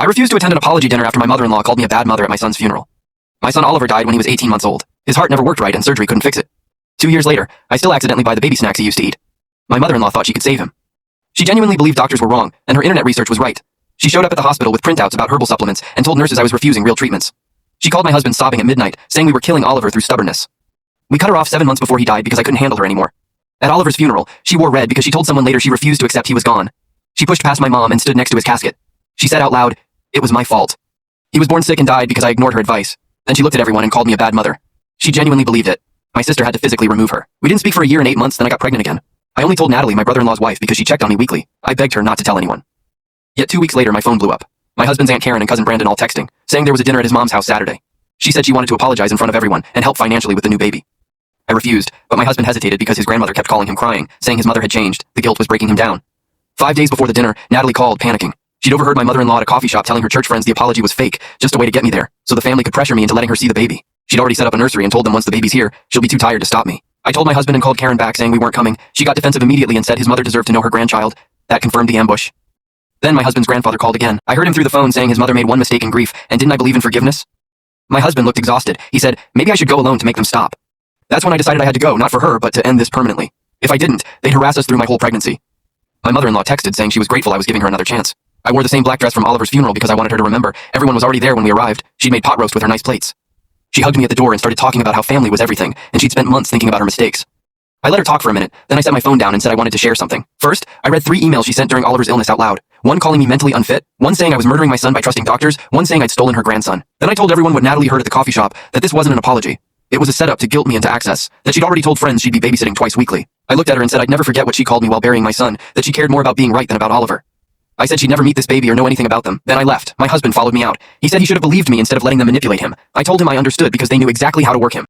refused to attend an apology dinner after my mother-in-law called me a bad mother at my son's funeral. My son Oliver died when he was 18 months old. His heart never worked right and surgery couldn't fix it. 2 years later, I still accidentally buy the baby snacks he used to eat. My mother-in-law thought she could save him. She genuinely believed doctors were wrong, and her internet research was right. She showed up at the hospital with printouts about herbal supplements and told nurses I was refusing real treatments. She called my husband sobbing at midnight, saying we were killing Oliver through stubbornness. We cut her off 7 months before he died because I couldn't handle her anymore. At Oliver's funeral, she wore red because she told someone later she refused to accept he was gone. She pushed past my mom and stood next to his casket. She said out loud, "It was my fault. He was born sick and died because I ignored her advice." Then she looked at everyone and called me a bad mother. She genuinely believed it. My sister had to physically remove her. We didn't speak for a year and 8 months, then I got pregnant again. I only told Natalie, my brother-in-law's wife, because she checked on me weekly. I begged her not to tell anyone. Yet 2 weeks later, my phone blew up. My husband's Aunt Karen and cousin Brandon all texting, saying there was a dinner at his mom's house Saturday. She said she wanted to apologize in front of everyone and help financially with the new baby. I refused, but my husband hesitated because his grandmother kept calling him crying, saying his mother had changed. The guilt was breaking him down. 5 days before the dinner, Natalie called, panicking. She'd overheard my mother-in-law at a coffee shop telling her church friends the apology was fake, just a way to get me there, so the family could pressure me into letting her see the baby. She'd already set up a nursery and told them once the baby's here, she'll be too tired to stop me. I told my husband and called Karen back saying we weren't coming. She got defensive immediately and said his mother deserved to know her grandchild. That confirmed the ambush. Then my husband's grandfather called again. I heard him through the phone saying his mother made one mistake in grief, and didn't I believe in forgiveness? My husband looked exhausted. He said, maybe I should go alone to make them stop. That's when I decided I had to go, not for her, but to end this permanently. If I didn't, they'd harass us through my whole pregnancy. My mother-in-law texted saying she was grateful I was giving her another chance. I wore the same black dress from Oliver's funeral because I wanted her to remember. Everyone was already there when we arrived. She'd made pot roast with her nice plates. She hugged me at the door and started talking about how family was everything, and she'd spent months thinking about her mistakes. I let her talk for a minute, then I set my phone down and said I wanted to share something. First, I read 3 emails she sent during Oliver's illness out loud. One calling me mentally unfit, one saying I was murdering my son by trusting doctors, one saying I'd stolen her grandson. Then I told everyone what Natalie heard at the coffee shop, that this wasn't an apology. It was a setup to guilt me into access, that she'd already told friends she'd be babysitting twice weekly. I looked at her and said I'd never forget what she called me while burying my son, that she cared more about being right than about Oliver. I said she'd never meet this baby or know anything about them. Then I left. My husband followed me out. He said he should have believed me instead of letting them manipulate him. I told him I understood because they knew exactly how to work him.